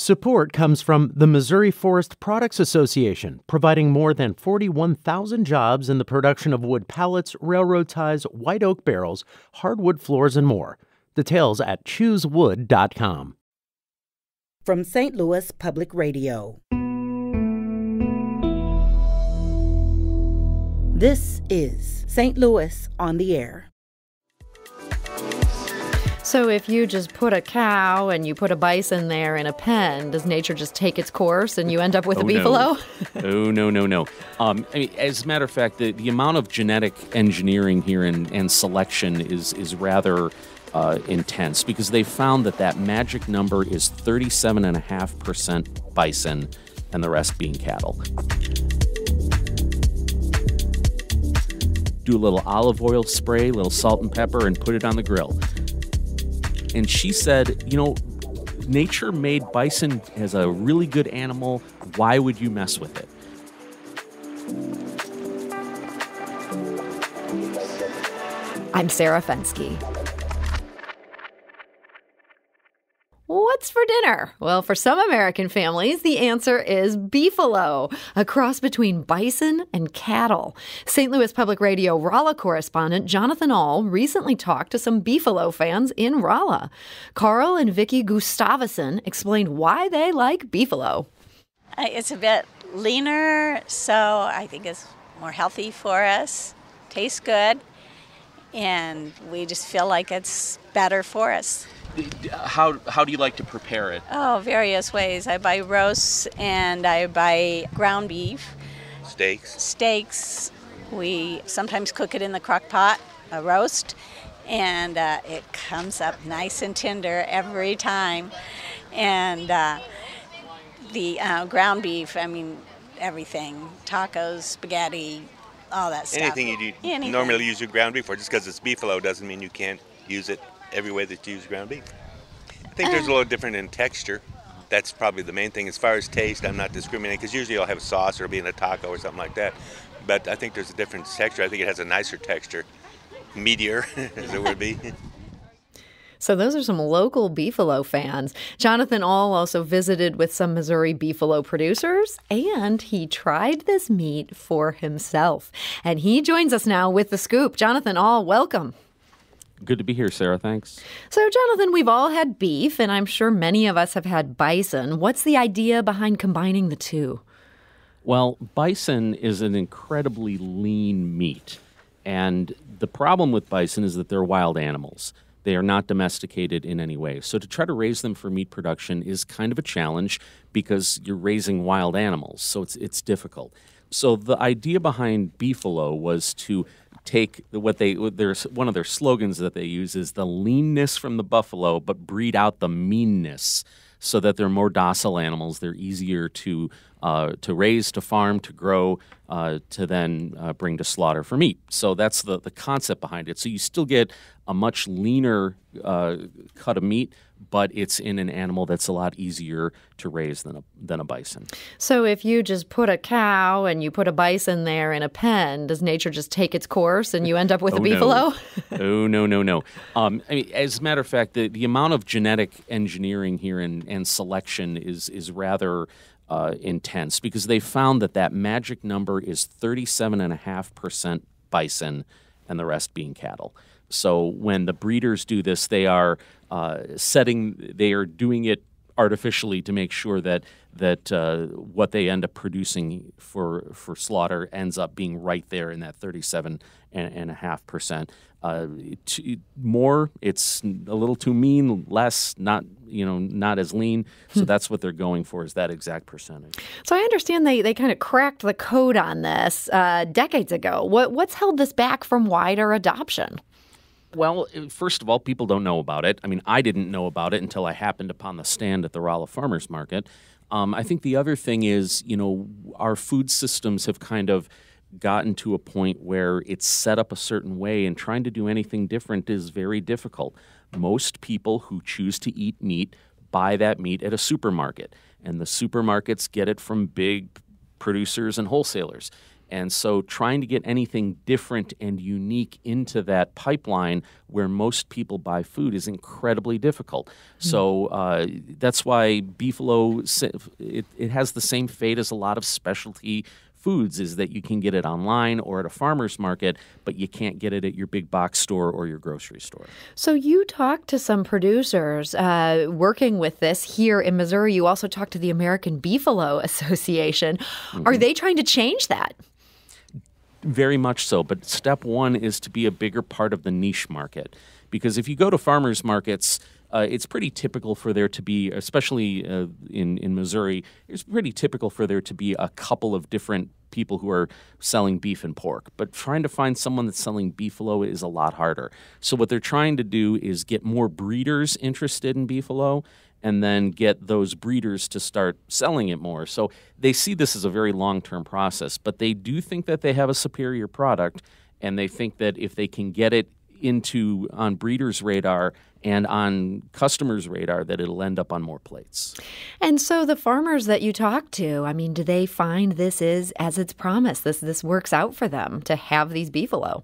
Support comes from the Missouri Forest Products Association, providing more than 41,000 jobs in the production of wood pallets, railroad ties, white oak barrels, hardwood floors, and more. Details at choosewood.com. From St. Louis Public Radio. This is St. Louis on the Air. So if you just put a cow and you put a bison there in a pen, does nature just take its course and you end up with a beefalo? No. I mean, as a matter of fact, the amount of genetic engineering here and selection is rather intense, because they found that magic number is 37.5% bison and the rest being cattle. Do a little olive oil spray, a little salt and pepper, and put it on the grill. And she said, nature made bison as a really good animal. Why would you mess with it? I'm Sarah Fensky. What's for dinner? Well, for some American families, the answer is beefalo, a cross between bison and cattle. St. Louis Public Radio Rolla correspondent Jonathan Ahl recently talked to some beefalo fans in Rolla. Carl and Vicki Gustavson explained why they like beefalo. It's a bit leaner, so I think it's more healthy for us, tastes good, and we just feel like it's better for us. How do you like to prepare it? Oh, various ways. I buy roasts and I buy ground beef. Steaks. We sometimes cook it in the crock pot, a roast, and it comes up nice and tender every time. And the ground beef, I mean, everything, tacos, spaghetti, all that stuff. Anything you normally use your ground beef for, just because it's beefalo doesn't mean you can't use it every way that you use ground beef. I think there's a little different in texture. That's probably the main thing. As far as taste, I'm not discriminating, because usually I'll have a sauce or it'll be in a taco or something like that. But I think there's a different texture. I think it has a nicer texture, meatier, as it would be. So those are some local beefalo fans. Jonathan Ahl also visited with some Missouri beefalo producers, and he tried this meat for himself. And he joins us now with the scoop. Jonathan Ahl, welcome. Good to be here, Sarah. Thanks. So, Jonathan, we've all had beef, and I'm sure many of us have had bison. What's the idea behind combining the two? Well, bison is an incredibly lean meat. And the problem with bison is that they're wild animals. They are not domesticated in any way. So to try to raise them for meat production is kind of a challenge, because you're raising wild animals. So it's difficult. So the idea behind beefalo was to take one of their slogans that they use is the leanness from the buffalo, but breed out the meanness, so that they're more docile animals. They're easier to raise, to farm, to grow, to then bring to slaughter for meat. So that's the concept behind it. So you still get a much leaner cut of meat, but it's in an animal that's a lot easier to raise than a bison. So if you just put a cow and you put a bison there in a pen, does nature just take its course and you end up with a beefalo? No. I mean, as a matter of fact, the amount of genetic engineering here and selection is rather intense, because they found that magic number is 37.5% bison and the rest being cattle. So when the breeders do this, they are doing it artificially to make sure that what they end up producing for slaughter ends up being right there in that 37.5%. More, it's a little too mean. Less, not as lean. So that's what they're going for, is that exact percentage. So I understand they kind of cracked the code on this decades ago. What's held this back from wider adoption? Well, first of all, people don't know about it. I mean, I didn't know about it until I happened upon the stand at the Rolla Farmers Market. I think the other thing is, our food systems have kind of gotten to a point where it's set up a certain way, and trying to do anything different is very difficult. Most people who choose to eat meat buy that meat at a supermarket, and the supermarkets get it from big producers and wholesalers. And so trying to get anything different and unique into that pipeline where most people buy food is incredibly difficult. So that's why beefalo, it has the same fate as a lot of specialty foods, is that you can get it online or at a farmer's market, but you can't get it at your big box store or your grocery store. So you talked to some producers working with this here in Missouri. You also talked to the American Beefalo Association. Mm-hmm. Are they trying to change that? Very much so. But step one is to be a bigger part of the niche market. Because if you go to farmers markets, it's pretty typical for there to be, especially in Missouri, it's pretty typical for there to be a couple of different people who are selling beef and pork. But trying to find someone that's selling beefalo is a lot harder. So what they're trying to do is get more breeders interested in beefalo and then get those breeders to start selling it more. So they see this as a very long-term process, but they do think that they have a superior product, and they think that if they can get it on breeders' radar and on customers' radar, that it'll end up on more plates. And so the farmers that you talk to, I mean, do they find this is as it's promised? This works out for them to have these beefalo?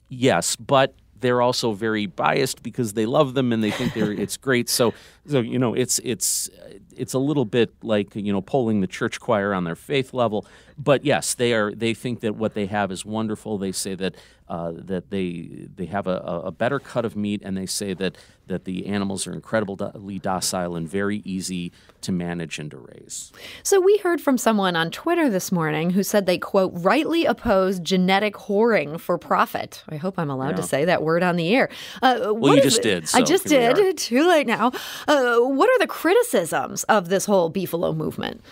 Yes, but they're also very biased because they love them and they think it's great. So you know, it's a little bit like, you know, polling the church choir on their faith level. But yes, they think that what they have is wonderful. They say that they have a better cut of meat, and they say that the animals are incredibly docile and very easy to manage and to raise. So we heard from someone on Twitter this morning who said they, quote, rightly oppose genetic whoring for profit. I hope I'm allowed to say that word on the air. Well, you just did. So I just did. Too late now. What are the criticisms of this whole beefalo movement?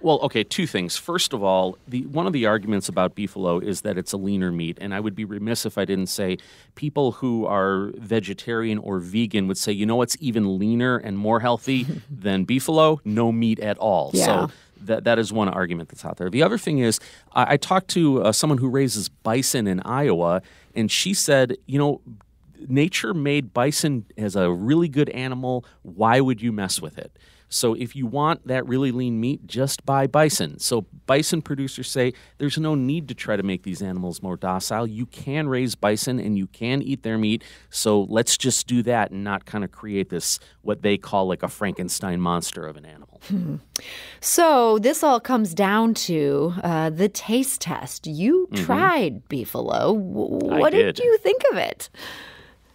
Well, okay, two things. First of all, one of the arguments about beefalo is that it's a leaner meat, and I would be remiss if I didn't say people who are vegetarian or vegan would say, you know what's even leaner and more healthy than beefalo? No meat at all. Yeah. So that is one argument that's out there. The other thing is, I talked to someone who raises bison in Iowa, and she said, you know, nature made bison as a really good animal. Why would you mess with it? So if you want that really lean meat, just buy bison. So bison producers say there's no need to try to make these animals more docile. You can raise bison and you can eat their meat. So let's just do that and not kind of create this, what they call like a Frankenstein monster of an animal. So this all comes down to the taste test. You tried beefalo. What did you think of it?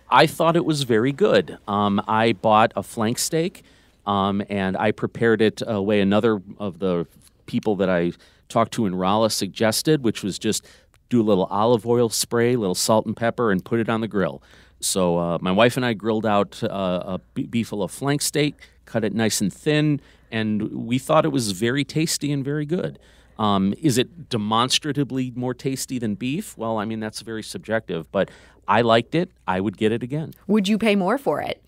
I thought it was very good. I bought a flank steak. And I prepared it the way another of the people that I talked to in Rolla suggested, which was just do a little olive oil spray, a little salt and pepper, and put it on the grill. So my wife and I grilled out a beefalo flank steak, cut it nice and thin, and we thought it was very tasty and very good. Is it demonstratively more tasty than beef? Well, I mean, that's very subjective, but I liked it. I would get it again. Would you pay more for it?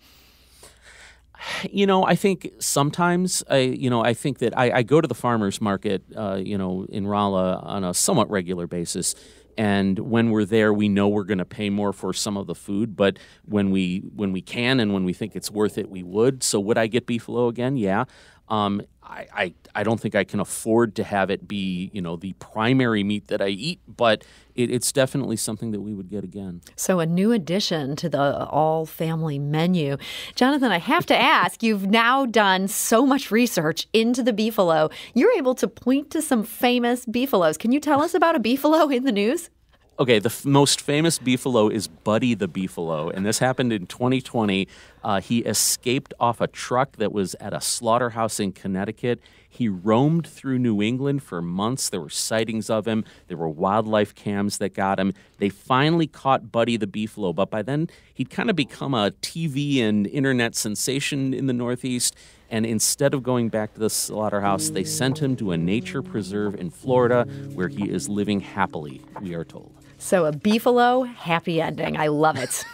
You know, I think sometimes, I think that I go to the farmer's market, in Rolla on a somewhat regular basis. And when we're there, we know we're going to pay more for some of the food. But when we can and when we think it's worth it, we would. So would I get beefalo again? Yeah. I don't think I can afford to have it be, the primary meat that I eat, but it's definitely something that we would get again. So a new addition to the all-family menu. Jonathan, I have to ask, you've now done so much research into the beefalo. You're able to point to some famous beefalos. Can you tell us about a beefalo in the news? Okay, the most famous beefalo is Buddy the Beefalo, and this happened in 2020. He escaped off a truck that was at a slaughterhouse in Connecticut. He roamed through New England for months. There were sightings of him. There were wildlife cams that got him. They finally caught Buddy the Beefalo, but by then he'd kind of become a TV and internet sensation in the Northeast. And instead of going back to the slaughterhouse, they sent him to a nature preserve in Florida where he is living happily, we are told. So a beefalo happy ending. I love it.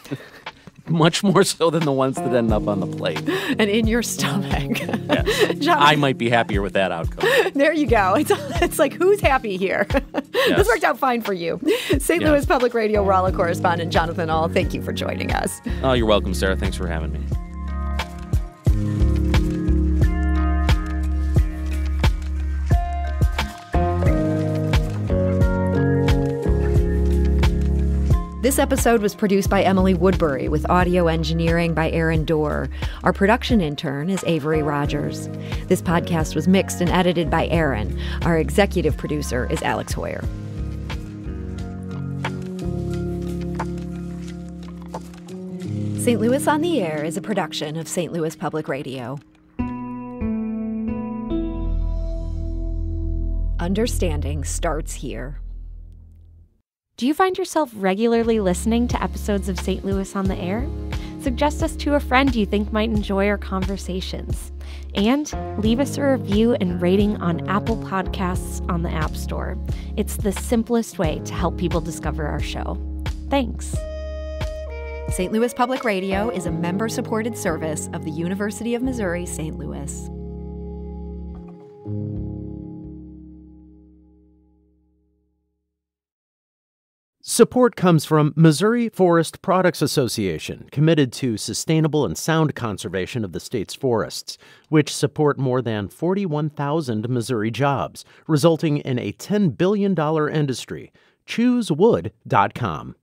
Much more so than the ones that end up on the plate. And in your stomach. Yes. I might be happier with that outcome. There you go. It's like, who's happy here? Yes. This worked out fine for you. St. Louis Public Radio Rolla correspondent Jonathan Ahl, thank you for joining us. Oh, you're welcome, Sarah. Thanks for having me. This episode was produced by Emily Woodbury with audio engineering by Aaron Dorr. Our production intern is Avery Rogers. This podcast was mixed and edited by Aaron. Our executive producer is Alex Hoyer. St. Louis on the Air is a production of St. Louis Public Radio. Understanding starts here. Do you find yourself regularly listening to episodes of St. Louis on the Air? Suggest us to a friend you think might enjoy our conversations. And leave us a review and rating on Apple Podcasts on the App Store. It's the simplest way to help people discover our show. Thanks. St. Louis Public Radio is a member-supported service of the University of Missouri, St. Louis. Support comes from Missouri Forest Products Association, committed to sustainable and sound conservation of the state's forests, which support more than 41,000 Missouri jobs, resulting in a $10 billion industry. ChooseWood.com.